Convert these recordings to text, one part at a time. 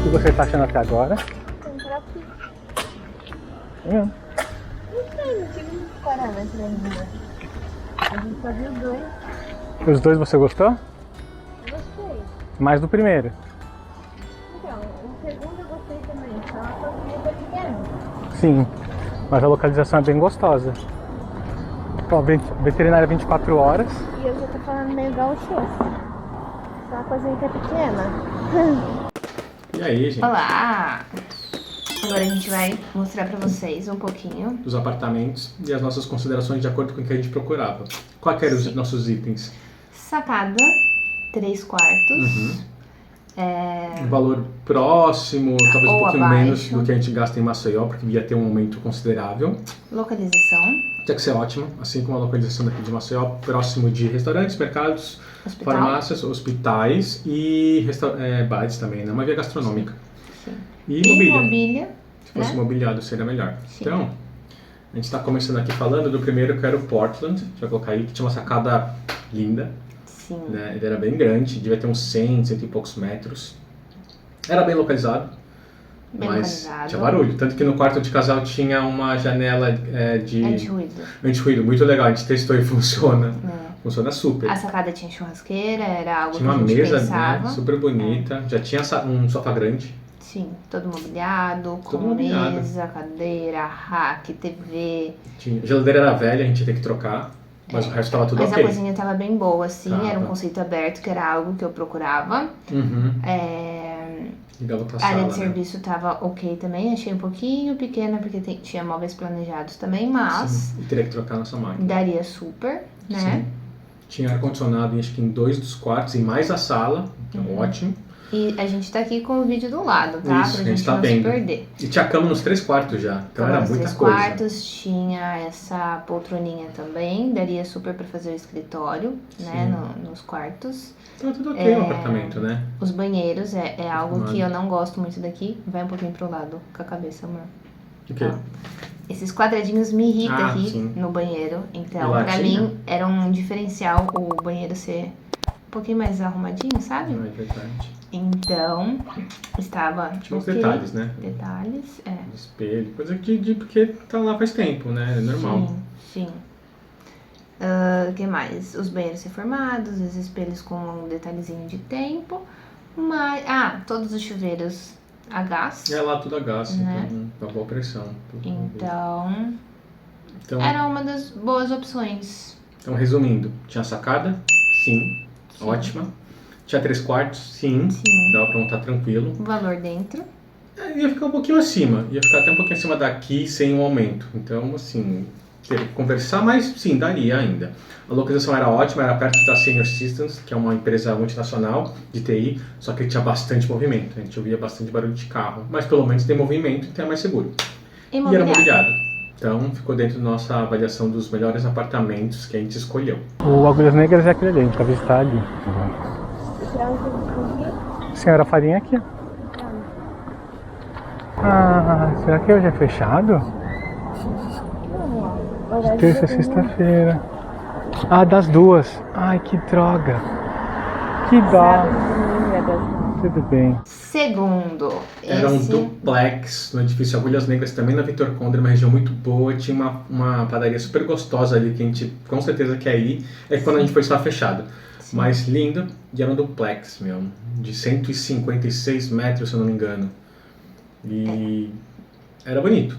O que você tá achando até agora? Comprar aqui. É mesmo. Não sei, não tive muitos parâmetros ainda. A gente só viu dois. Os dois você gostou? Eu gostei. Mais do primeiro? Então, o segundo eu gostei também, só a cozinha é pequena. Sim, mas a localização é bem gostosa. Ó, veterinária 24 horas. E eu já tô falando meio gaúcho. Só a cozinha que é pequena. E aí, gente? Olá! Agora a gente vai mostrar pra vocês um pouquinho Dos apartamentos e as nossas considerações de acordo com o que a gente procurava. Quais eram os nossos itens? sacada, 3 quartos. Um valor próximo, talvez um Ou pouquinho abaixo. menos do que a gente gasta em Maceió, porque ia ter um aumento considerável. Localização, Tinha que ser ótima, assim como a localização daqui de Maceió, próximo de restaurantes, mercados, hospital. farmácias, hospitais e bares também, né? Uma via gastronômica. Sim. E E mobília. mobília, Se fosse né? mobiliado seria melhor. Sim. Então, a gente está começando aqui falando do primeiro, que era o Portland. A gente vai colocar aí, que tinha uma sacada linda, Sim. né? Ele era bem grande, devia ter uns 100 e poucos metros. Era bem localizado, Bem mas localizado. tinha barulho. Tanto que no quarto de casal tinha uma janela de Anti-ruído. anti-ruído, muito legal. A gente testou e funciona. É. Funciona super. A sacada tinha churrasqueira, era algo Tinha uma que a gente mesa, pensava. né, super bonita. Já tinha um sofá grande. Sim, todo mobiliado, com Todo mobiliado. mesa, cadeira, rack, TV. A geladeira era velha, a gente ia ter que trocar. Mas o resto estava tudo Mas ok. a cozinha tava bem boa, assim, Tava. era um conceito aberto, que era algo que eu procurava. Uhum. É, Ligava com a A área sala, de né? serviço tava ok também, achei um pouquinho pequena, porque tinha móveis planejados também, mas Sim. E teria que trocar nossa máquina. daria super, né? Sim. Tinha ar-condicionado acho que em 2 dos quartos e mais a sala, então ótimo. E a gente tá aqui com o vídeo do lado, tá? Isso, Pra a gente gente tá não vendo. se perder. E tinha cama nos 3 quartos já, então era Nos muita 3 coisa. quartos, tinha essa poltroninha também, daria super pra fazer o escritório, né, nos quartos. Então tudo ok no apartamento, né? Os banheiros é algo Mano. que eu não gosto muito daqui. Vai um pouquinho pro lado com a cabeça, amor. O quê? Ó. Esses quadradinhos me irritam Ah, aqui sim. no banheiro. E Então, lá pra tinha? mim, era um diferencial o banheiro ser um pouquinho mais arrumadinho, sabe? Não é verdade. Então, estava Tinha uns ok. detalhes, né? Detalhes, é. Espelho, coisa porque tá lá faz tempo, né? É normal. Sim, sim. O que mais? Os banheiros reformados, os espelhos com um detalhezinho de tempo. Mas, todos os chuveiros a gás. É lá tudo a gás, Né? então dá boa pressão. Então, Então, era uma das boas opções. então, resumindo, tinha sacada? Sim. Ótima. Tinha 3 quartos? Sim. Sim. Dava pra montar tranquilo. O valor dentro. Ia ficar um pouquinho acima. Ia ficar até um pouquinho acima daqui sem um aumento. Então, assim, teria que conversar, mas sim, daria ainda. A localização era ótima, era perto da Senior Systems, que é uma empresa multinacional de TI, só que tinha bastante movimento. A gente ouvia bastante barulho de carro. Mas pelo menos tem movimento, então é mais seguro. E era mobiliado. Então, ficou dentro da nossa avaliação dos melhores apartamentos que a gente escolheu. O Agulhas Negras é aquele ali, a gente vai visitar ali. Senhora Farinha aqui. Ah, será que hoje é fechado? Terça, sexta-feira. Ah, das 2. Ai, que droga. Que dó. Tudo bem. Segundo, Era um esse duplex no edifício Agulhas Negras, também na Vitor Condra, uma região muito boa. Tinha uma padaria super gostosa ali que a gente com certeza quer ir. É que quando a gente foi estava fechado. Mas lindo. E era um duplex, meu, de 156 metros, se eu não me engano. E era bonito.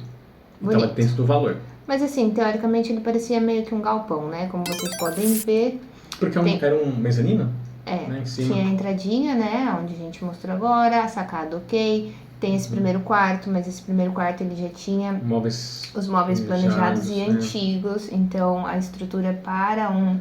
Estava dentro do valor. Mas assim, teoricamente ele parecia meio que um galpão, né? Como vocês podem ver. Porque era um mezanino? Né, em cima. Tinha a entradinha, né? Onde a gente mostrou agora, a sacada ok. Tem esse primeiro quarto, mas esse primeiro quarto ele já tinha os móveis planejados e antigos. Então a estrutura para um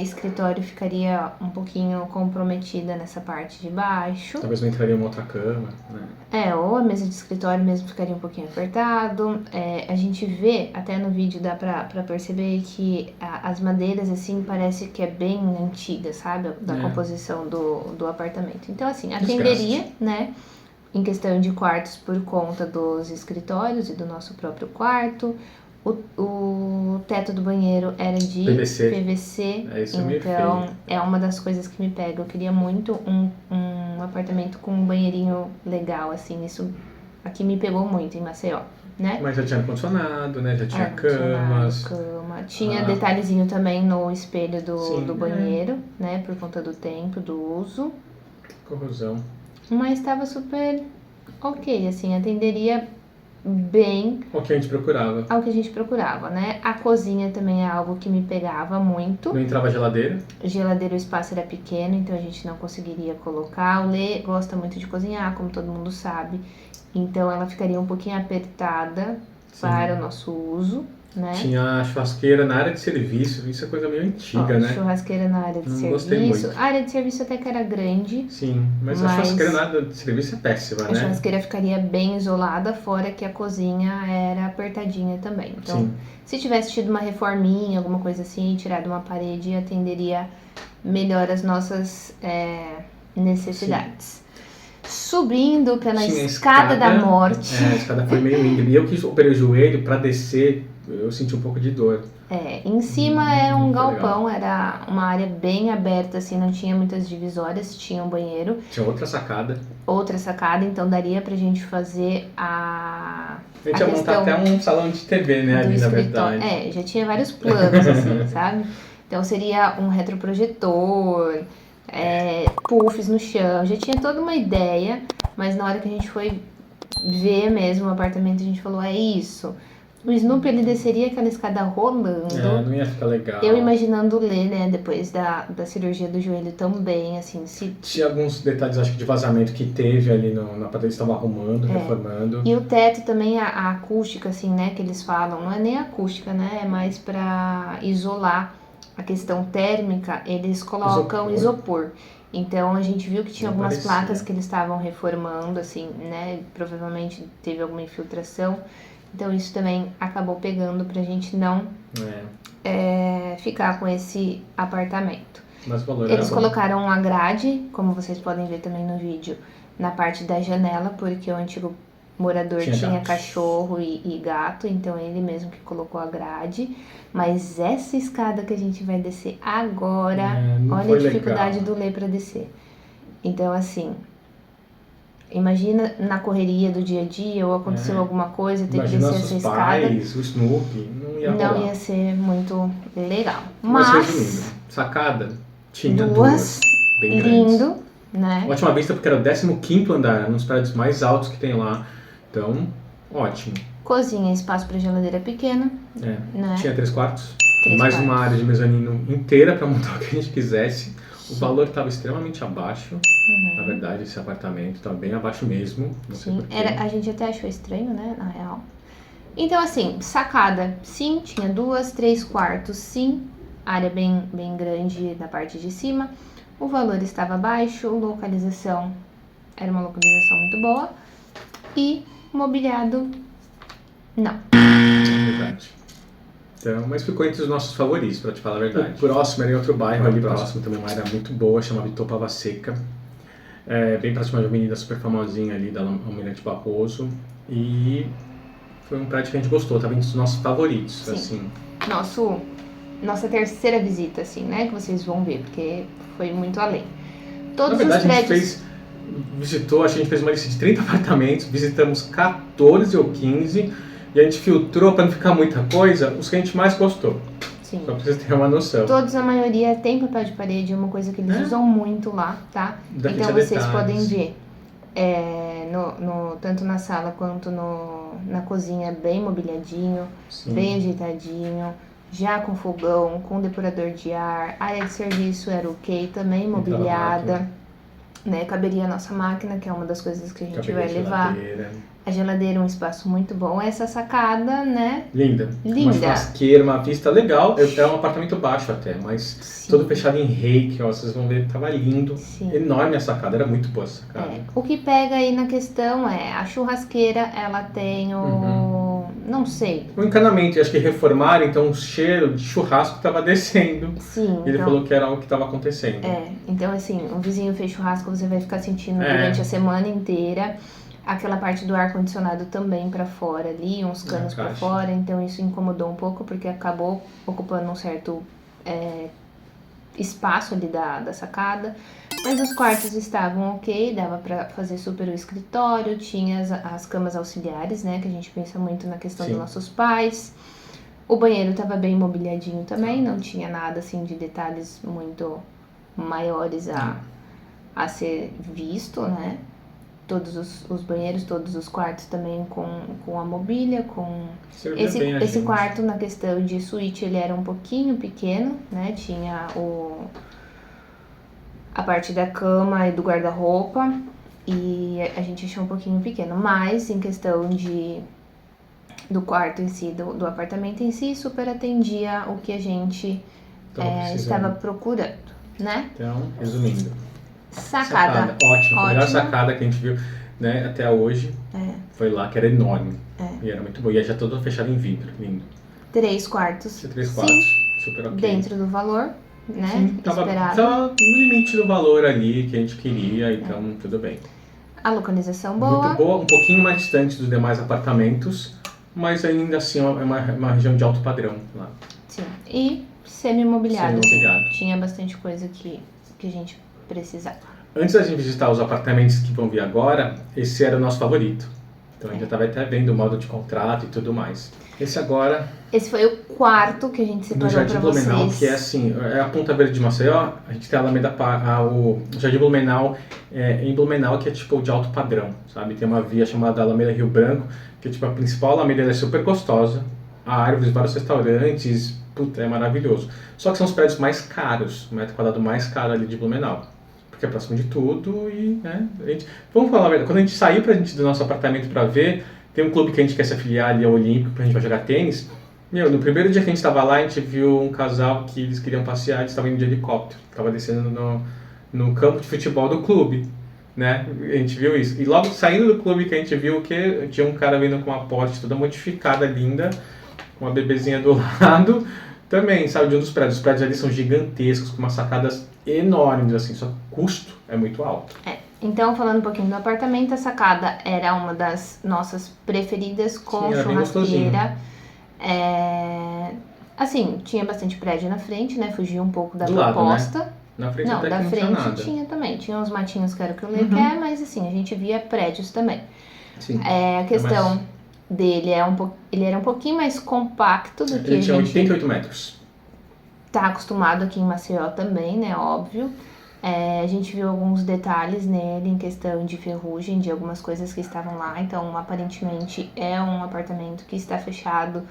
escritório ficaria um pouquinho comprometida nessa parte de baixo. Talvez não entraria uma outra cama, né? Ou a mesa de escritório mesmo ficaria um pouquinho apertado. A gente vê, até no vídeo dá pra perceber que as madeiras, assim, parece que é bem antiga, sabe? Da composição do apartamento. Então, assim, atenderia, né? Em questão de quartos por conta dos escritórios e do nosso próprio quarto. O teto do banheiro era de PVC, isso é então é uma das coisas que me pega. Eu queria muito um apartamento com um banheirinho legal, assim, isso aqui me pegou muito em Maceió, né? Mas já tinha ar-condicionado, né? Já tinha camas. Tinha detalhezinho também no espelho do banheiro, né? Por conta do tempo, do uso. Corrosão. Mas estava super ok, assim, atenderia bem o que a gente procurava. ao que a gente procurava, né? A cozinha também é algo que me pegava muito. Não entrava geladeira? Geladeira, o espaço era pequeno, então a gente não conseguiria colocar. O Lê gosta muito de cozinhar, como todo mundo sabe. Então ela ficaria um pouquinho apertada para o nosso uso, né? Tinha churrasqueira na área de serviço, isso é coisa meio antiga, né? Churrasqueira na área de Gostei serviço. muito. A área de serviço até que era grande. Sim, mas a churrasqueira na área de serviço é péssima, né? A churrasqueira ficaria bem isolada, fora que a cozinha era apertadinha também. Então, se tivesse tido uma reforminha, alguma coisa assim, tirado uma parede, atenderia melhor as nossas necessidades. Subindo pela escada da morte. A escada foi meio íngreme. E eu que operei o joelho, para descer, eu senti um pouco de dor. Em cima era um galpão, legal. era uma área bem aberta, assim, não tinha muitas divisórias, tinha um banheiro. Tinha outra sacada. Então daria pra gente fazer a gente ia montar até um salão de TV, né, ali na verdade. Já tinha vários planos, assim, sabe? Então seria um retroprojetor, puffs no chão, já tinha toda uma ideia, mas na hora que a gente foi ver mesmo o apartamento, a gente falou, é isso. O Snoopy, ele desceria aquela escada rolando. Não ia ficar legal. Eu imaginando o Lê, né, depois da cirurgia do joelho também, assim, Tinha alguns detalhes, acho que de vazamento que teve ali na parede, estava arrumando, reformando. E o teto também, a acústica, assim, né, que eles falam, não é nem acústica, né, é mais pra isolar a questão térmica, eles colocam isopor. Então a gente viu que tinha algumas placas que eles estavam reformando, assim, né, provavelmente teve alguma infiltração. Então isso também acabou pegando pra gente não ficar com esse apartamento. Mas o valor Eles colocaram uma grade, como vocês podem ver também no vídeo, na parte da janela, porque o antigo morador tinha cachorro e gato, então ele mesmo que colocou a grade. Mas essa escada que a gente vai descer agora, olha a dificuldade do Lê pra descer. Então assim, imagina na correria do dia a dia ou aconteceu alguma coisa, ter que descer essa escada. Pais, o Snoopy, não ia ser muito legal. Mas resumindo, sacada tinha duas bem lindo, grandes. Né? Ótima vista porque era o 15º andar, nos prédios mais altos que tem lá. Então, ótimo. Cozinha, espaço para geladeira pequena. Né? Tinha 3 quartos. Mais uma área de mezanino inteira para montar o que a gente quisesse. O valor estava extremamente abaixo. Na verdade, esse apartamento estava bem abaixo mesmo. Não sei porquê. A gente até achou estranho, né? Na real. Então, assim, sacada, sim, tinha 2, 3 quartos, sim. Área bem grande na parte de cima. O valor estava baixo, localização era uma localização muito boa. E mobiliado, não. É verdade. Então, mas ficou entre os nossos favoritos, pra te falar a verdade. O próximo era em outro bairro ali próximo, também uma área muito boa, chamava Itopava Seca. Bem próximo de uma avenida super famosinha ali da Almirante Barroso. E foi um prédio que a gente gostou, tava entre os nossos favoritos. Sim. Assim. Nossa terceira visita, assim, né? Que vocês vão ver, porque foi muito além. Todos Na verdade, os prédios... a gente fez uma lista de 30 apartamentos, visitamos 14 ou 15 e a gente filtrou para não ficar muita coisa, os que a gente mais gostou. Sim. Só pra vocês terem uma noção. Todos, a maioria, tem papel de parede, é uma coisa que eles usam muito lá, tá? Então vocês podem ver, tanto na sala quanto na cozinha, bem mobiliadinho, bem ajeitadinho. Já com fogão, com depurador de ar, área de serviço era ok, também mobiliada, né? Caberia a nossa máquina, que é uma das coisas que a gente vai levar. A geladeira é um espaço muito bom. Essa sacada, né? Linda. Uma churrasqueira, uma vista legal. É um apartamento baixo até, mas todo fechado em reiki, ó. Vocês vão ver, tava lindo. Sim. Enorme a sacada, era muito boa a sacada. O que pega aí na questão é a churrasqueira, ela tem não sei. O encanamento, acho que reformaram, então o cheiro de churrasco estava descendo. Sim. Ele falou que era algo que estava acontecendo. Então assim, um vizinho fez churrasco, você vai ficar sentindo durante a semana inteira. aquela parte do ar-condicionado também para fora ali, uns canos para fora, então isso incomodou um pouco porque acabou ocupando um certo espaço ali da sacada. Mas os quartos estavam ok, dava para fazer super o escritório, tinha as camas auxiliares, né, que a gente pensa muito na questão dos nossos pais. O banheiro estava bem mobiliadinho também, não tinha nada assim de detalhes muito maiores a ser visto, né? Todos os banheiros, todos os quartos também com a mobília, com... Esse quarto, na questão de suíte, ele era um pouquinho pequeno, né? Tinha a parte da cama e do guarda-roupa, e a gente achou um pouquinho pequeno, mas em questão do quarto em si, do apartamento em si, super atendia o que a gente estava procurando, né? Então, resumindo. Sacada. Ótima. A melhor sacada que a gente viu, né, até hoje. Foi lá, que era enorme. E era muito boa. E já toda fechada em vidro. Lindo. 3 quartos. 3 quartos. Super ok. Dentro do valor, né? Sim, tava no limite do valor ali que a gente queria, então tudo bem. A localização boa. Muito boa, um pouquinho mais distante dos demais apartamentos, mas ainda assim é uma região de alto padrão lá. Sim, e semi-imobiliado. Semi-imobiliado. Tinha bastante coisa que a gente precisava. Antes da gente visitar os apartamentos que vão vir agora, esse era o nosso favorito. Então a gente já estava até vendo o modo de contrato e tudo mais. Esse foi o quarto que a gente separou para vocês. No Jardim Blumenau, que é assim, é a Ponta Verde de Maceió, a gente tem a Alameda, o Jardim Blumenau em Blumenau, que é tipo de alto padrão, sabe? Tem uma via chamada Alameda Rio Branco, que é tipo a principal alameda, ela é super gostosa, há árvores, vários restaurantes, puta, é maravilhoso. Só que são os prédios mais caros, o metro quadrado mais caro ali de Blumenau. Porque é próximo de tudo e, né, vamos falar a verdade, quando a gente saiu do nosso apartamento para ver, tem um clube que a gente quer se afiliar ali ao Olímpico, pra gente vai jogar tênis. No primeiro dia que a gente estava lá, a gente viu um casal que eles queriam passear, eles estavam indo de helicóptero, estava descendo no campo de futebol do clube, né, a gente viu isso. E logo saindo do clube que a gente viu que tinha um cara vindo com uma Porsche toda modificada, linda, com uma bebezinha do lado, também, sabe, de um dos prédios. Os prédios ali são gigantescos, com umas sacadas enormes, assim, só que o custo é muito alto. Então, falando um pouquinho do apartamento, a sacada era uma das nossas preferidas, com churrasqueira. Assim, tinha bastante prédio na frente, né? Fugia um pouco da proposta. Lado, né? Na frente não, até da que frente não tinha nada. Tinha também. Tinha uns matinhos que era o que o Lê quer, mas assim, a gente via prédios também. Sim. A questão dele ele era um pouquinho mais compacto do que ele tinha 88 metros. Tá acostumado aqui em Maceió também, né? Óbvio. A gente viu alguns detalhes nele em questão de ferrugem, de algumas coisas que estavam lá. Então, aparentemente, é um apartamento que está fechado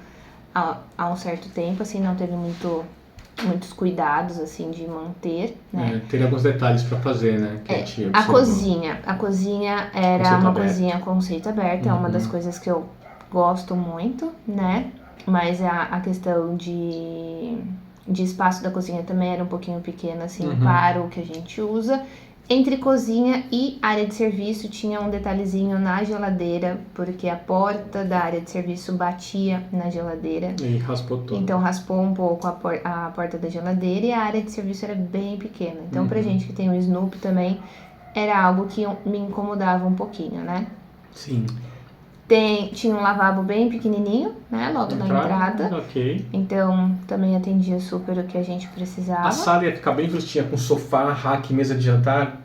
há um certo tempo, assim, não teve muitos cuidados, assim, de manter, né? Tem alguns detalhes para fazer, né? Que a cozinha era uma cozinha conceito aberto, é uma das coisas que eu gosto muito, né? Mas a questão de espaço da cozinha também era um pouquinho pequeno, assim, para o que a gente usa. Entre cozinha e área de serviço tinha um detalhezinho na geladeira, porque a porta da área de serviço batia na geladeira. E raspou todo. Então raspou um pouco a porta da geladeira e a área de serviço era bem pequena. Então pra gente que tem o Snoopy também, era algo que me incomodava um pouquinho, né? Sim. Tinha um lavabo bem pequenininho, né, logo na entrada. Ok. Então, também atendia super o que a gente precisava. A sala ia ficar bem justinha, com sofá, rack, mesa de jantar,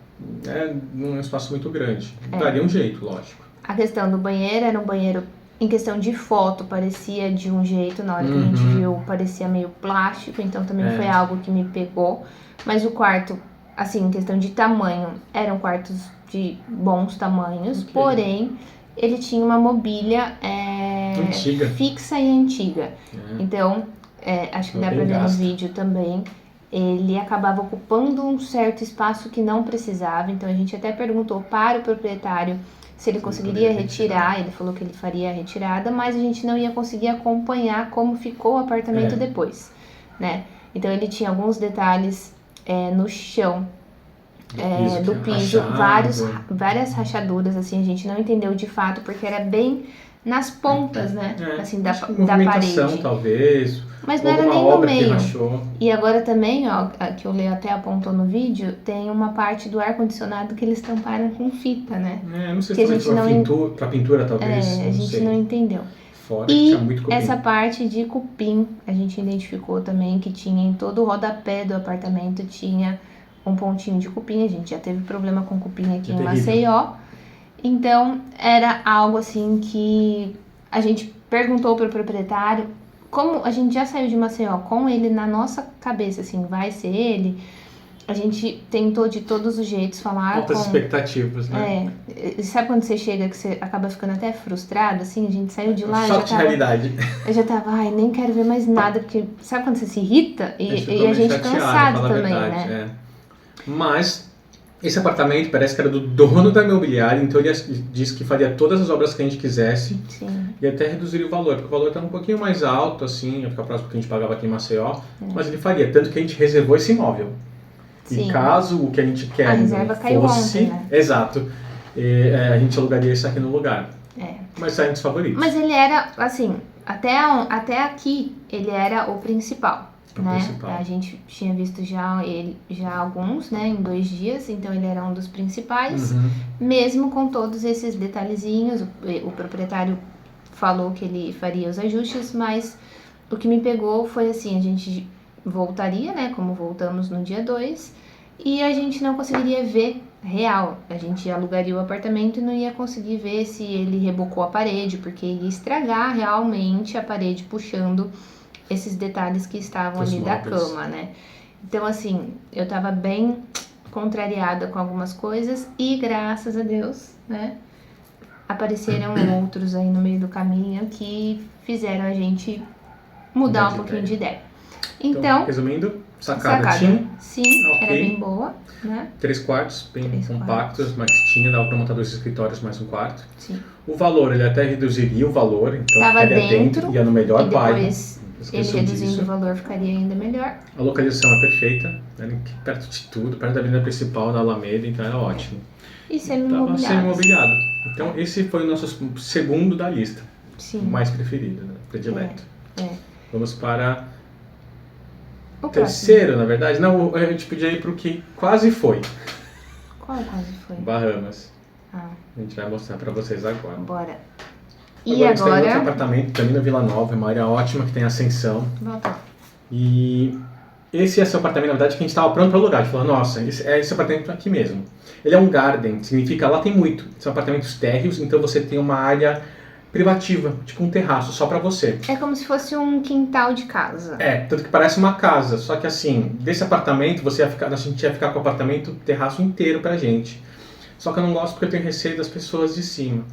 num espaço muito grande. Daria um jeito, lógico. A questão do banheiro era um banheiro, em questão de foto, parecia de um jeito, na hora que a gente viu, parecia meio plástico, então também foi algo que me pegou. Mas o quarto, assim, em questão de tamanho, eram quartos de bons tamanhos, porém ele tinha uma mobília fixa e antiga. Então, acho que dá pra ver no vídeo também, ele acabava ocupando um certo espaço que não precisava. Então, a gente até perguntou para o proprietário se ele conseguiria retirar. Ele falou que ele faria a retirada, mas a gente não ia conseguir acompanhar como ficou o apartamento depois, né? Então, ele tinha alguns detalhes no chão do que é piso, rachado. várias rachaduras, assim, a gente não entendeu de fato, porque era bem nas pontas, né, assim, da Acho que parede. movimentação, talvez. Mas não era Alguma nem no obra que meio. rachou. E agora também, ó, que o Leo até apontou no vídeo, tem uma parte do ar-condicionado que eles tamparam com fita, né? Não sei Que se a talvez gente pra pintura, talvez. a Não gente sei. não entendeu. Fora que tinha E muito cupim. essa parte de cupim, a gente identificou também que tinha em todo o rodapé do apartamento, tinha um pontinho de cupim. A gente já teve problema com cupim aqui É em terrível. Maceió. Então, era algo assim que a gente perguntou pro proprietário, como a gente já saiu de Maceió com ele na nossa cabeça, assim, vai ser ele, a gente tentou de todos os jeitos falar Altas com... expectativas, né? Sabe quando você chega que você acaba ficando até frustrado, assim? A gente saiu de lá, Choque de realidade. eu já tava, ai, nem quero ver mais nada, porque sabe quando você se irrita? E a gente Totalmente chateado, cansado fala a também, verdade, né? Mas esse apartamento parece que era do dono da imobiliária, então ele disse que faria todas as obras que a gente quisesse. Sim. E até reduziria o valor, porque o valor estava um pouquinho mais alto, assim, ia ficar próximo do que a gente pagava aqui em Maceió, mas ele faria, tanto que a gente reservou esse imóvel. Sim. E caso o que a gente quer A reserva caiu fosse, ontem, né? Exato, a gente alugaria isso aqui no lugar. Mas saem dos favoritos. Mas ele era, assim, até aqui, ele era o principal. Né? Principal. A gente tinha visto já alguns, né, em 2 dias, então ele era um dos principais, mesmo com todos esses detalhezinhos. O proprietário falou que ele faria os ajustes, mas o que me pegou foi assim, a gente voltaria, né, como voltamos no dia 2, e a gente não conseguiria ver real. A gente alugaria o apartamento e não ia conseguir ver se ele rebocou a parede, porque ia estragar realmente a parede puxando esses detalhes que estavam ali da cama, né? Então, assim, eu tava bem contrariada com algumas coisas e, graças a Deus, né, apareceram outros aí no meio do caminho que fizeram a gente mudar um pouquinho de ideia. Então, resumindo, sacada tinha. Sim, era bem boa, né? 3 quartos, bem compactos, mas tinha, dava para montar 2 escritórios mais um quarto. Sim. O valor, ele até reduziria o valor, então tava ficaria dentro, ia no melhor bairro. Ele reduzindo o valor ficaria ainda melhor. A localização é perfeita, era perto de tudo, perto da avenida principal, da Alameda, então era ótimo. E semi-imobiliado. Semi-imobiliado. Então esse foi o nosso segundo da lista. Sim. O mais preferido, né? Predileto. Vamos para o terceiro, na verdade. Não, a gente podia ir para o que quase foi. Qual quase foi? Bahamas. A gente vai mostrar para vocês agora. Bora. E agora? Tem outro apartamento também na Vila Nova, é uma área ótima que tem ascensão. Volta. E esse é o apartamento, na verdade, que a gente estava pronto para alugar. A gente falou, nossa, esse apartamento aqui mesmo. Ele é um garden, significa lá tem muito. São apartamentos térreos, então você tem uma área privativa, tipo um terraço, só para você. É como se fosse um quintal de casa. Tanto que parece uma casa, só que assim, desse apartamento, a gente ia ficar com o apartamento, terraço inteiro pra gente. Só que eu não gosto porque eu tenho receio das pessoas de cima.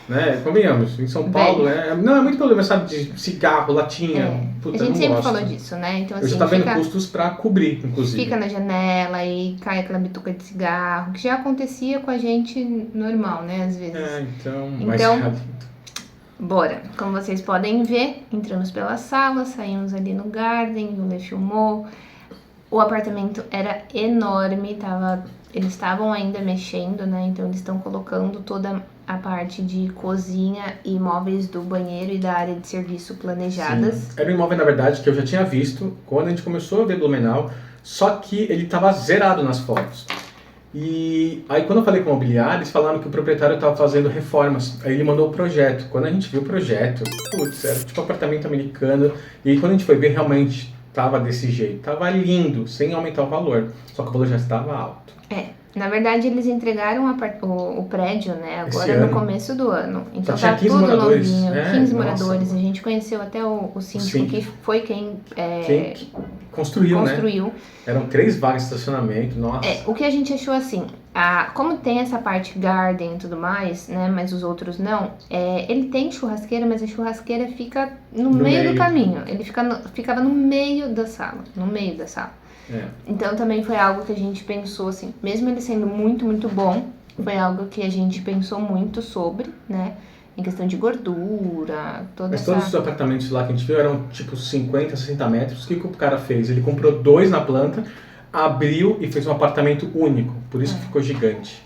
Né? Convenhamos, em São Paulo não é muito problema, sabe, de cigarro, latinha. Puta, a gente sempre gosto. falou disso, né? Então, assim, eu já tava vendo custos pra cobrir, inclusive. Fica na janela e cai aquela bituca de cigarro, que já acontecia com a gente normal, né? Às vezes. Então, bora. Como vocês podem ver, entramos pela sala, saímos ali no garden, o Lê filmou. O apartamento era enorme, eles estavam ainda mexendo, né? Então eles estão colocando toda a parte de cozinha e móveis do banheiro e da área de serviço planejadas. Sim. Era um imóvel, na verdade, que eu já tinha visto quando a gente começou a ver Blumenau, só que ele estava zerado nas fotos. E aí quando eu falei com o imobiliário, eles falaram que o proprietário estava fazendo reformas. Aí ele mandou o projeto. Quando a gente viu o projeto, putz, era tipo apartamento americano. E aí quando a gente foi ver, realmente tava desse jeito. Tava lindo, sem aumentar o valor. Só que o valor já estava alto. Na verdade, eles entregaram o prédio, né, agora no começo do ano. Então tá tudo novinho, 15 moradores. A gente conheceu até o síndico, que foi quem construiu, né? Eram 3 vagas de estacionamento, nossa. O que a gente achou assim, como tem essa parte garden e tudo mais, né, mas os outros não, ele tem churrasqueira, mas a churrasqueira fica no meio do caminho. Ele ficava no meio da sala, Então também foi algo que a gente pensou assim, mesmo ele sendo muito, muito bom, foi algo que a gente pensou muito sobre, né? Em questão de gordura, Mas todos os apartamentos lá que a gente viu eram tipo 50, 60 metros. O que o cara fez? Ele comprou 2 na planta, abriu e fez um apartamento único, por isso que ficou gigante.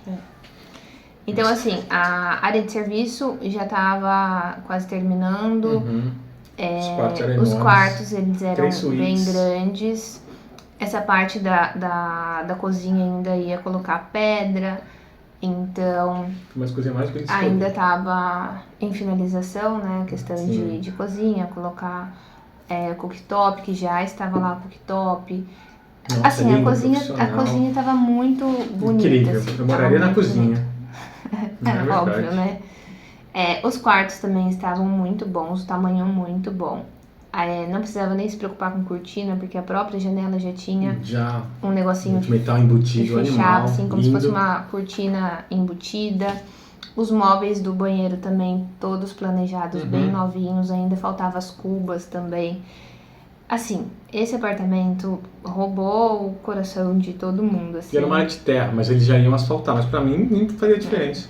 Então, assim, a área de serviço já estava quase terminando. Os quartos eram Os enormes. quartos, eles eram 3 suítes. bem grandes. Essa parte da cozinha ainda ia colocar pedra. Então, Foi uma coisa mais bonitas. ainda estava em finalização, né? A questão Sim. de cozinha, colocar cooktop, que já estava lá cooktop. Nossa, Assim, lindo, a profissional. cozinha estava muito bonita. Incrível. Assim, Eu moraria na cozinha. É, óbvio, verdade. né? Os quartos também estavam muito bons, o tamanho muito bom. Não precisava nem se preocupar com cortina, porque a própria janela já tinha Já um negocinho de metal que embutido, fechava, animal, assim, como lindo. se fosse uma cortina embutida. Os móveis do banheiro também, todos planejados, bem novinhos, ainda faltava as cubas também. Assim, esse apartamento roubou o coração de todo mundo, assim. E era uma área de terra, mas eles já iam asfaltar, mas pra mim nem faria diferença.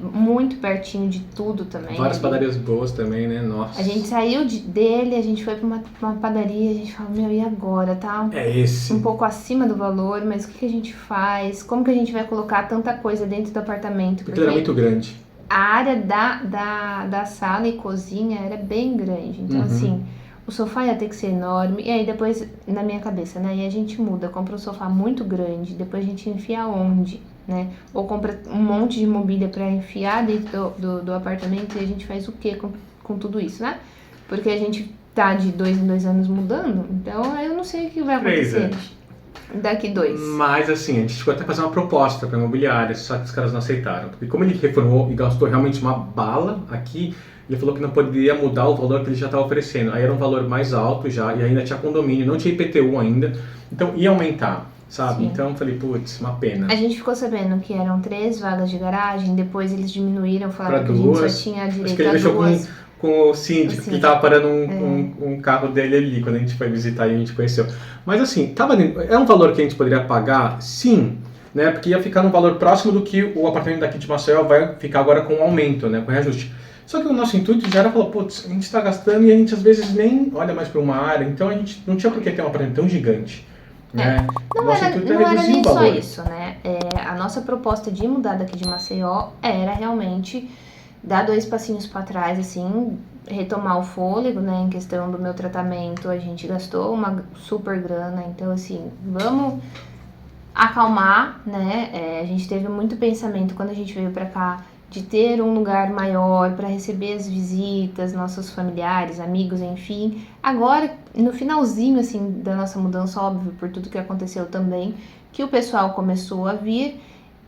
Muito pertinho de tudo também. Várias padarias boas também, né? Nossa. A gente saiu dele, a gente foi pra uma padaria, a gente falou, meu, e agora? Tá É esse. um pouco acima do valor, mas o que a gente faz? Como que a gente vai colocar tanta coisa dentro do apartamento? Porque ele era muito grande. a área da sala e cozinha era bem grande. Então, assim, o sofá ia ter que ser enorme. E aí depois, na minha cabeça, né? E a gente muda, compra um sofá muito grande, depois a gente enfia onde? Né? Ou compra um monte de mobília para enfiar dentro do apartamento e a gente faz o que com tudo isso, né? Porque a gente tá de 2 em 2 anos mudando, então eu não sei o que vai acontecer daqui 2. Mas assim, a gente chegou até a fazer uma proposta para imobiliária, só que os caras não aceitaram. Porque como ele reformou e gastou realmente uma bala aqui, ele falou que não poderia mudar o valor que ele já estava oferecendo. Aí era um valor mais alto já, e ainda tinha condomínio, não tinha IPTU ainda, então ia aumentar. Sabe? Sim. Então eu falei, putz, uma pena. A gente ficou sabendo que eram 3 vagas de garagem, depois eles diminuíram, falaram Pra que a gente duas. só tinha Acho que direito ele a deixou 2. com o síndico, que tava parando um carro dele ali quando a gente foi visitar e a gente conheceu. Mas assim, é um valor que a gente poderia pagar? Sim, né? Porque ia ficar num valor próximo do que o apartamento daqui de Maceió vai ficar agora com um aumento, né? Com reajuste. Só que o nosso intuito já era falar, putz, a gente está gastando e a gente às vezes nem olha mais para uma área, então a gente não tinha por que ter um apartamento tão gigante. Né? Não era nem só isso, né? A nossa proposta de mudar daqui de Maceió era realmente dar 2 passinhos para trás, assim, retomar o fôlego, né? Em questão do meu tratamento, a gente gastou uma super grana, então assim, vamos acalmar, né? A gente teve muito pensamento quando a gente veio para cá de ter um lugar maior para receber as visitas, nossos familiares, amigos, enfim. Agora, no finalzinho, assim, da nossa mudança, óbvio, por tudo que aconteceu também, que o pessoal começou a vir,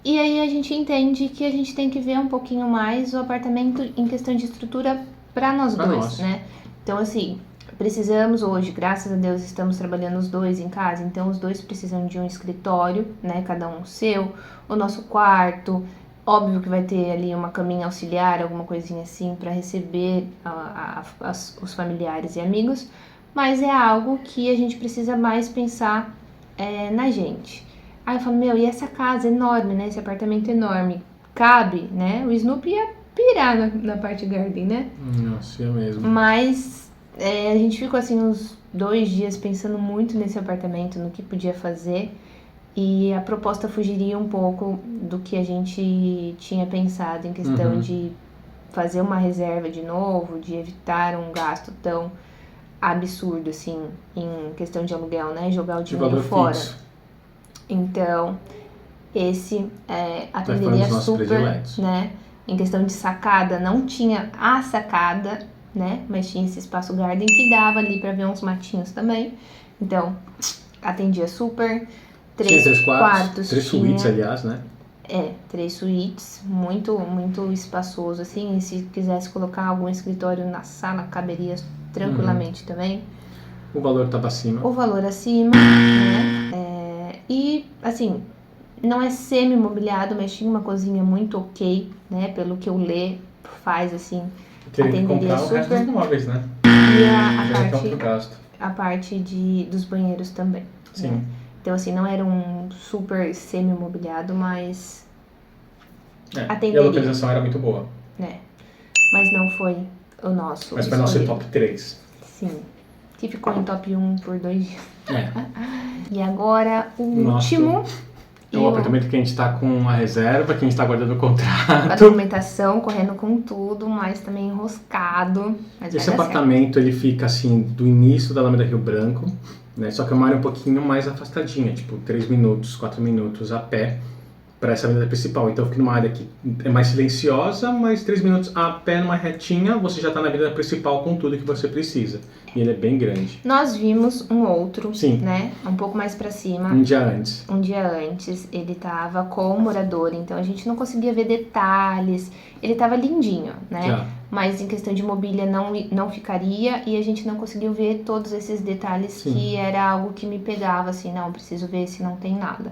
e aí a gente entende que a gente tem que ver um pouquinho mais o apartamento em questão de estrutura para nós dois, né? Então, assim, precisamos hoje, graças a Deus, estamos trabalhando os dois em casa, então os dois precisam de um escritório, né? Cada um seu, o nosso quarto. Óbvio que vai ter ali uma caminha auxiliar, alguma coisinha assim, para receber os familiares e amigos, mas é algo que a gente precisa mais pensar na gente. Aí eu falo, meu, e essa casa enorme, né? Esse apartamento enorme, cabe, né? O Snoopy ia pirar na parte garden, né? Nossa, ia mesmo. Mas a gente ficou assim uns 2 dias pensando muito nesse apartamento, no que podia fazer. E a proposta fugiria um pouco do que a gente tinha pensado em questão de fazer uma reserva de novo, de evitar um gasto tão absurdo, assim, em questão de aluguel, né? Jogar o dinheiro fora. Fixo. Então, esse atenderia super, né? Em questão de sacada, não tinha a sacada, né? Mas tinha esse espaço garden que dava ali para ver uns matinhos também. Então, atendia super. 3 quartos, 3 suítes, aliás, né? 3 suítes, muito, muito espaçoso, assim, e se quisesse colocar algum escritório na sala, caberia tranquilamente também. O valor estava acima. O valor acima, né? E, assim, não é semi-mobiliado, mas tinha uma cozinha muito ok, né? Pelo que eu faz, assim, teria que atenderia comprar super. O resto dos móveis, né? E a parte dos banheiros também. Sim. Né? Então, assim, não era um super semi-mobiliado, mas atenderia. E a localização era muito boa. Né? Mas não foi o nosso. Mas foi nosso top 3. Sim. que ficou em top 1 por 2 dias. É. E agora, o Nosso- último, É um apartamento que a gente tá com a reserva, que a gente tá guardando o com a contrato. documentação, correndo com tudo, mas também enroscado. Mas Esse vai dar apartamento, ele fica assim, do início da Alameda Rio Branco, né? Só que é uma área um pouquinho mais afastadinha, tipo 3 minutos, 4 minutos a pé para essa avenida principal. Então fica numa área que é mais silenciosa, mas 3 minutos a pé numa retinha, você já está na avenida principal com tudo que você precisa. E ele é bem grande. Nós vimos um outro, Sim. né? Um pouco mais pra cima. Um dia antes. Um dia antes, ele tava com o morador, então a gente não conseguia ver detalhes. Ele tava lindinho, né? Já. Mas em questão de mobília não ficaria e a gente não conseguiu ver todos esses detalhes Sim. que era algo que me pegava, assim, não, preciso ver se não tem nada.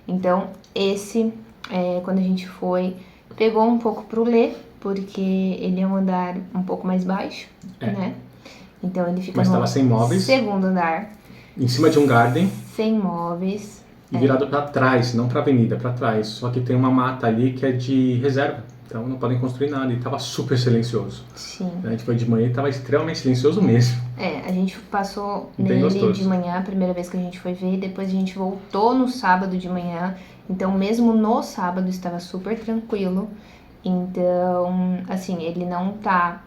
Então, esse, quando a gente foi, pegou um pouco pro Lê, porque ele é um andar um pouco mais baixo, né? Então ele fica Mas no tava sem móveis. segundo andar, Em cima de um garden sem móveis. e virado para trás, não para avenida, para trás. Só que tem uma mata ali que é de reserva. Então não podem construir nada. E tava super silencioso. Sim. A gente foi de manhã e tava extremamente silencioso mesmo. A gente passou Bem nele gostoso. de manhã, a primeira vez que a gente foi ver, depois a gente voltou no sábado de manhã, então mesmo no sábado estava super tranquilo, então, assim, ele não tá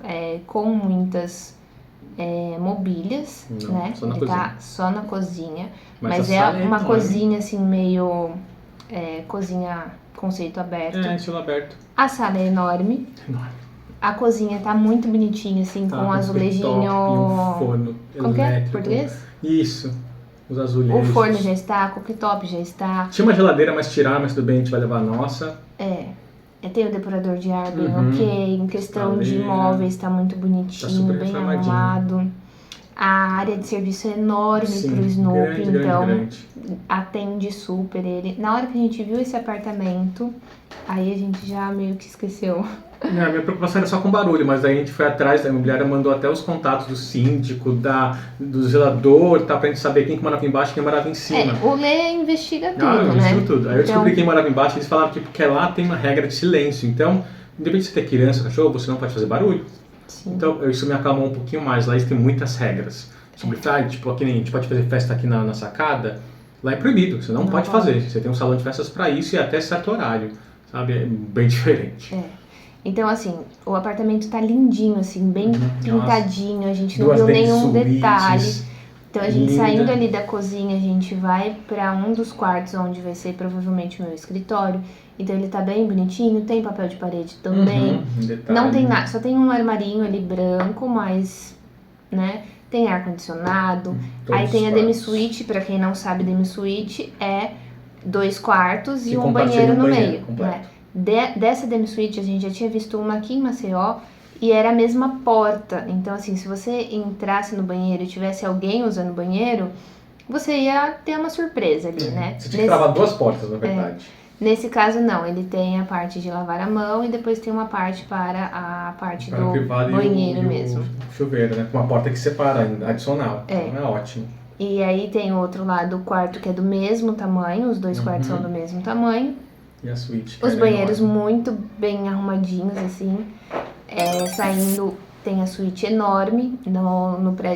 com muitas mobílias, Não, né? só na Ele cozinha. tá só na cozinha, Mas mas a é sala é uma enorme. cozinha, assim, meio cozinha conceito aberto. Estilo aberto. A sala é enorme. Enorme. A cozinha tá muito bonitinha, assim, Tá, com um azulejinho. rooftop, um forno Como que é? elétrico. Português? Isso. Os O azulejos. forno já está, cooktop já está. Tinha uma geladeira, mas tiraram, mas tudo bem, a gente vai levar a nossa. Tem o depurador de ar bem Uhum. ok. Em questão de Estaleira. móveis, tá muito Tá bonitinho, super bem reformadinho. arrumado. A área de serviço é enorme Sim, pro Snoopy, grande, então grande. atende super ele. Na hora que a gente viu esse apartamento, aí a gente já meio que esqueceu. Não, a minha preocupação era só com barulho, mas aí a gente foi atrás, a imobiliária mandou até os contatos do síndico, do zelador, tá, pra gente saber quem que morava embaixo e quem morava em cima. O Lê investiga tudo, Eu né? investigo tudo. Aí eu Então, descobri quem morava embaixo, eles falaram que porque lá tem uma regra de silêncio, então, independente de você ter criança, cachorro, você não pode fazer barulho. sim. Então, isso me acalmou um pouquinho mais. Lá eles têm muitas regras. Sobre, tipo, aqui nem a gente pode fazer festa aqui na sacada, lá é proibido, você não pode fazer. Você tem um salão de festas para isso e até certo horário, sabe? É bem diferente. Então, assim, o apartamento tá lindinho, assim, bem pintadinho, a gente não Duas viu dentes nenhum suítes, detalhe. Então, a gente linda. saindo ali da cozinha, a gente vai pra um dos quartos, onde vai ser provavelmente o meu escritório. Então, ele tá bem bonitinho, tem papel de parede também. Detalhe. Não tem nada, só tem um armarinho ali branco, mas, né, tem ar-condicionado. Todos Aí tem a os demi quartos. suite, pra quem não sabe, demi suite é 2 quartos Que e um compartilha banheiro um no banheiro meio, completo. né? Dessa demi suite a gente já tinha visto uma aqui em Maceió e era a mesma porta. Então, assim, se você entrasse no banheiro e tivesse alguém usando o banheiro, você ia ter uma surpresa ali, né? Você tinha que travar 2 portas, na verdade. Nesse caso, não. Ele tem a parte de lavar a mão e depois tem uma parte para a parte Para o do privado banheiro e mesmo. o chuveiro, né? Com uma porta que separa ainda, adicional. Então é ótimo. E aí tem o outro lado, o quarto que é do mesmo tamanho, os 2 quartos são do mesmo tamanho. E a suíte. que Os é banheiros enorme. muito bem arrumadinhos, assim. Saindo, tem a suíte enorme.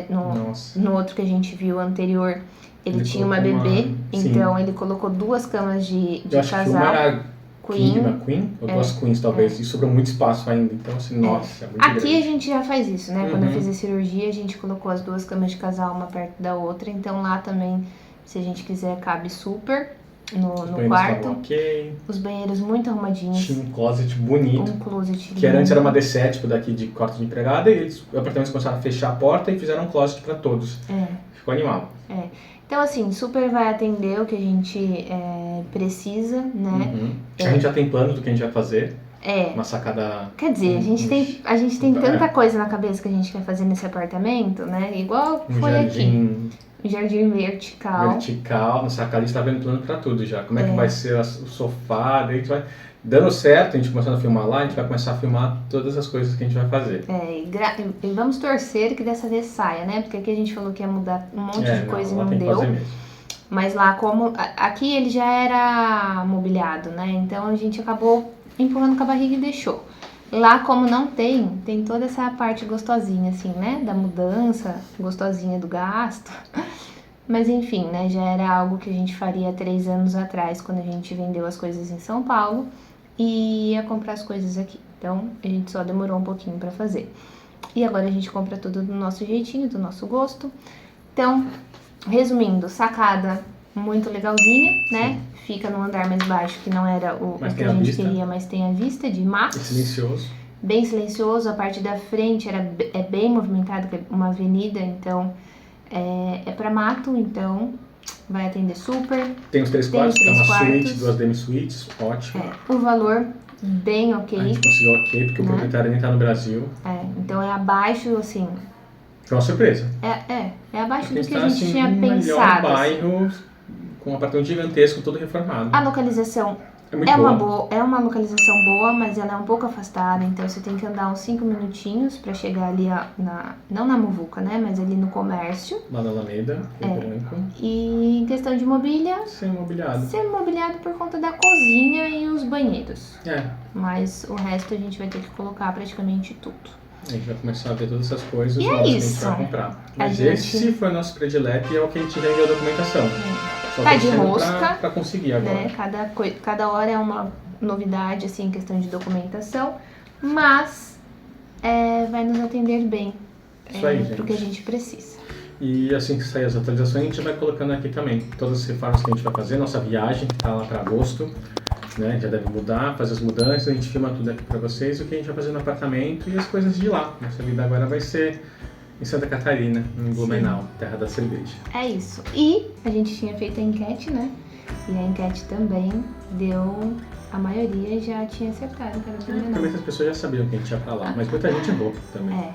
Nossa. No outro que a gente viu anterior, ele tinha uma colocou bebê. Sim. Então, ele colocou 2 camas de Eu acho que uma casal. era Queen. uma queen, ou 2 queens talvez, e sobrou muito espaço ainda. Então, assim, nossa, é muito Aqui grande. a gente já faz isso, né? Quando eu fiz a cirurgia, a gente colocou as 2 camas de casal, uma perto da outra. Então, lá também, se a gente quiser, cabe super no Banheiros quarto. estavam ok. Os banheiros muito arrumadinhos. Tinha um closet bonito. Um closet Que antes lindo. era uma D7 tipo, daqui de quarto de empregada, e eles, o apartamento começaram a fechar a porta e fizeram um closet para todos. Ficou animal. Então, assim, super vai atender o que a gente precisa, né? A gente já tem planos do que a gente vai fazer. É. Uma sacada. Quer dizer, a gente tem tanta coisa na cabeça que a gente quer fazer nesse apartamento, né? Igual Um foi aqui. jardim Um jardim vertical. vertical. Na sacada a gente tá vendo plano pra tudo já. Como é que vai ser o sofá, daí a gente vai. Dando certo, a gente começando a filmar lá, a gente vai começar a filmar todas as coisas que a gente vai fazer. E vamos torcer que dessa vez saia, né? Porque aqui a gente falou que ia mudar um monte de coisa e lá não tem que deu. fazer mesmo. Mas lá, como aqui ele já era mobiliado, né? Então a gente acabou empurrando com a barriga e deixou. Lá, como não tem toda essa parte gostosinha, assim, né? Da mudança, gostosinha do gasto. Mas enfim, né? Já era algo que a gente faria há 3 anos atrás, quando a gente vendeu as coisas em São Paulo e ia comprar as coisas aqui. Então, a gente só demorou um pouquinho pra fazer. E agora a gente compra tudo do nosso jeitinho, do nosso gosto. Então, resumindo, sacada muito legalzinha, né? Fica no andar mais baixo, que não era o que a gente queria, mas tem a vista de mato. Silencioso. Bem silencioso. A parte da frente é bem movimentada, que é uma avenida, então é para mato, então vai atender super. Tem os 3 quartos, que é uma suíte, 2 demi-suítes, ótimo. O valor bem ok. A gente conseguiu ok, porque o proprietário nem tá no Brasil. Então é abaixo, assim... Foi uma surpresa. É abaixo do que tá, a gente assim, tinha um pensado. melhor bairro, com um apartamento gigantesco, todo reformado. A localização é uma localização boa, mas ela é um pouco afastada, então você tem que andar uns 5 minutinhos pra chegar ali, não na Muvuca, né, mas ali no comércio. Lá na Alameda, branco. E em questão de mobília... Ser mobiliado por conta da cozinha e os banheiros. Mas o resto a gente vai ter que colocar praticamente tudo. A gente vai começar a ver todas essas coisas e novas é que a gente vai comprar. Mas esse foi o nosso predileto e é o que a gente já enviou a documentação. Só tá de rosca. Pra conseguir agora. Né? Cada hora é uma novidade, assim, em questão de documentação. Mas vai nos atender bem. Isso aí, gente. Pro que a gente precisa. E assim que sair as atualizações, a gente vai colocando aqui também todas as reformas que a gente vai fazer, nossa viagem que tá lá para agosto, né? Já deve mudar, fazer as mudanças, a gente filma tudo aqui para vocês, o que a gente vai fazer no apartamento e as coisas de lá. Nossa vida agora vai ser em Santa Catarina, em Blumenau, terra da cerveja. É isso. E a gente tinha feito a enquete, né? E a enquete também deu... A maioria já tinha acertado que era Blumenau. Também as pessoas já sabiam que a gente ia falar, mas muita gente errou também.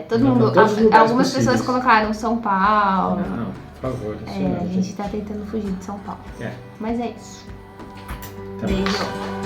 Todo mundo. Algumas pessoas colocaram São Paulo. Não, por favor. A gente tá tentando fugir de São Paulo. Mas é isso. Tá Beijo.